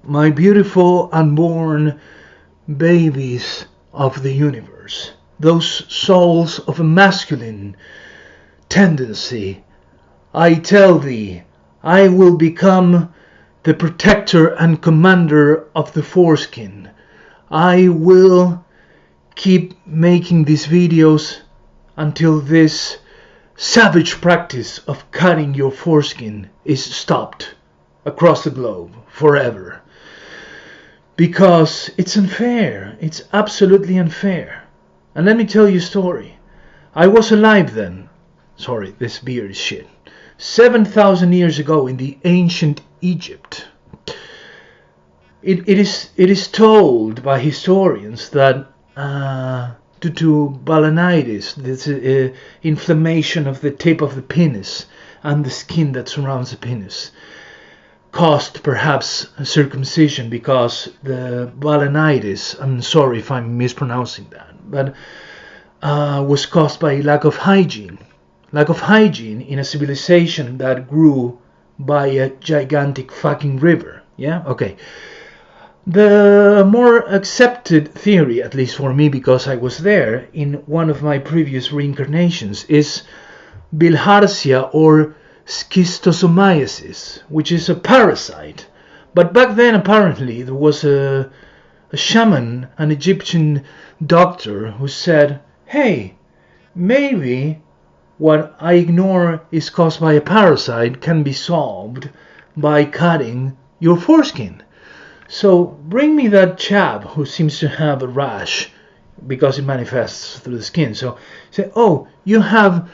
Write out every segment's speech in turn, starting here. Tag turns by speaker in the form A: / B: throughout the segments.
A: my beautiful unborn babies of the universe, those souls of a masculine tendency, I tell thee, I will become the protector and commander of the foreskin. I will keep making these videos until this savage practice of cutting your foreskin is stopped across the globe forever. Because it's unfair. It's absolutely unfair. And let me tell you a story. I was alive then. Sorry, this beer is shit. 7,000 years ago in the ancient Egypt. It is told by historians that due to balanitis, this inflammation of the tip of the penis and the skin that surrounds the penis, caused perhaps a circumcision, because the balanitis, I'm sorry if I'm mispronouncing that, but was caused by lack of hygiene. Lack of hygiene in a civilization that grew by a gigantic fucking river. Yeah? Okay. The more accepted theory, at least for me because I was there in one of my previous reincarnations, is bilharzia or schistosomiasis, which is a parasite. But back then apparently there was a shaman, an Egyptian doctor, who said, hey, maybe what I ignore is caused by a parasite can be solved by cutting your foreskin. So bring me that chap who seems to have a rash because it manifests through the skin. So say, oh, you have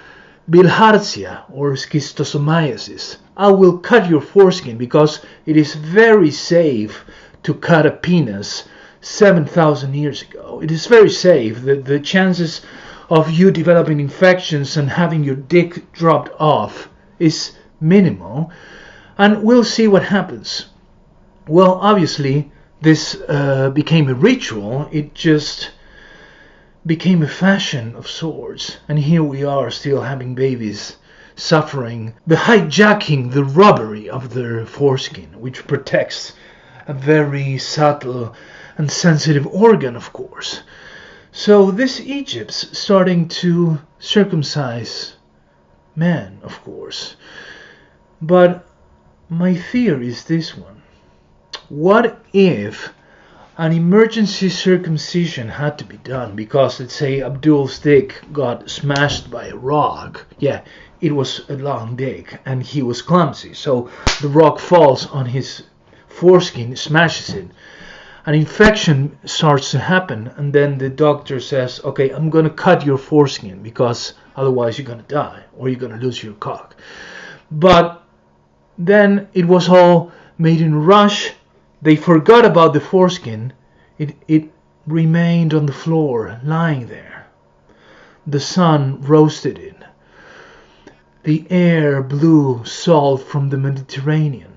A: bilharzia or schistosomiasis. I will cut your foreskin because it is very safe to cut a penis 7,000 years ago. It is very safe. The chances of you developing infections and having your dick dropped off is minimal, and we'll see what happens. Well, obviously this became a ritual. It just became a fashion of sorts, and here we are still having babies suffering the hijacking, the robbery of their foreskin, which protects a very subtle and sensitive organ, of course. So this Egypt's starting to circumcise men, of course. But my theory is this one. What if an emergency circumcision had to be done because, let's say, Abdul's dick got smashed by a rock? Yeah, it was a long dick and he was clumsy. So the rock falls on his foreskin, smashes it. An infection starts to happen, and then the doctor says, okay, I'm going to cut your foreskin because otherwise you're going to die or you're going to lose your cock. But then it was all made in a rush. They forgot about the foreskin. It remained on the floor, lying there. The sun roasted it. The air blew salt from the Mediterranean.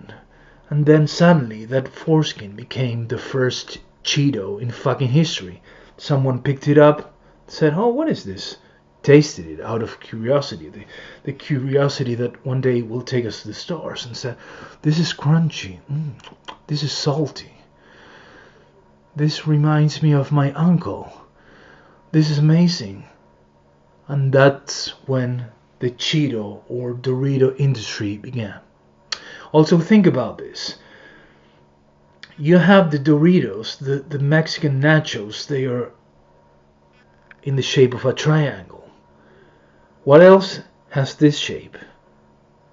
A: And then suddenly that foreskin became the first Cheeto in fucking history. Someone picked it up, said, oh, what is this? Tasted it out of curiosity. The curiosity that one day will take us to the stars, and said, this is crunchy. This is salty. This reminds me of my uncle. This is amazing. And that's when the Cheeto or Dorito industry began. Also think about this. You have the Doritos, the Mexican nachos, they are in the shape of a triangle. What else has this shape?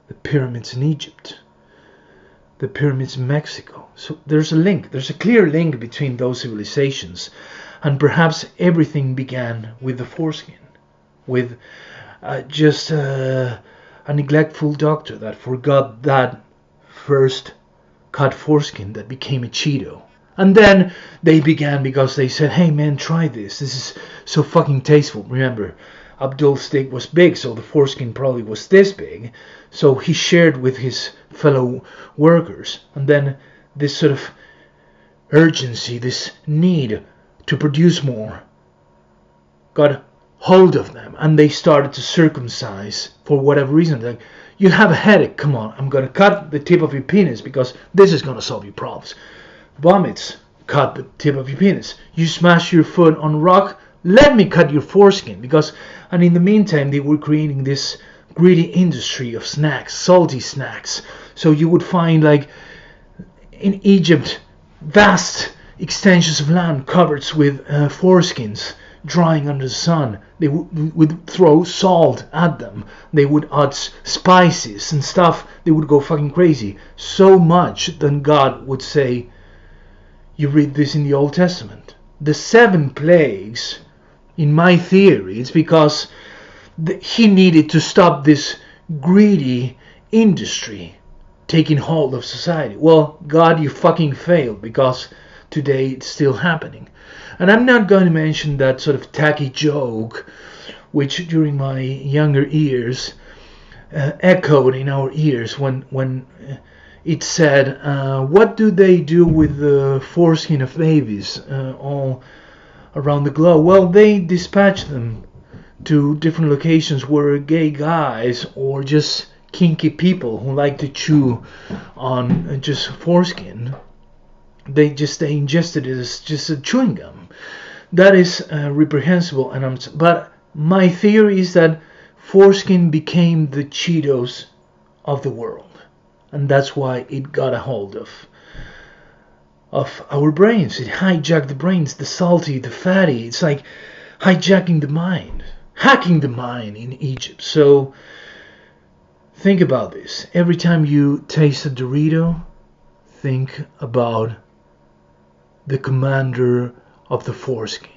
A: The pyramids in Egypt. The pyramids in Mexico. So there's a link, there's a clear link between those civilizations. And perhaps everything began with the foreskin. With just a neglectful doctor that forgot that first cut foreskin that became a Cheeto. And then they began because they said, hey man, try this. This is so fucking tasteful. Remember, Abdul's dick was big, so the foreskin probably was this big. So he shared with his fellow workers. And then this sort of urgency, this need to produce more got hold of them. And they started to circumcise for whatever reason. Like, you have a headache, come on, I'm going to cut the tip of your penis because this is going to solve your problems. vomits, cut the tip of your penis. You smash your foot on a rock, let me cut your foreskin. And in the meantime, they were creating this greedy industry of snacks, salty snacks. So you would find, like, in Egypt, vast extensions of land covered with foreskins drying under the sun. They would throw salt at them. They would add spices and stuff. They would go fucking crazy. So much that God would say, you read this in the Old Testament, the 7 plagues, in my theory, it's because he needed to stop this greedy industry taking hold of society. Well, God, you fucking failed, because today it's still happening. And I'm not going to mention that sort of tacky joke which during my younger years echoed in our ears when it said, what do they do with the foreskin of babies all around the globe? Well, they dispatch them to different locations where gay guys or just kinky people who like to chew on just foreskin, they ingested it as just a chewing gum. That is reprehensible, but my theory is that foreskin became the Cheetos of the world, and that's why it got a hold of our brains. It hijacked the brains, the salty, the fatty. It's like hijacking the mind, hacking the mind in Egypt. So think about this. Every time you taste a Dorito, think about the commander of the foreskin.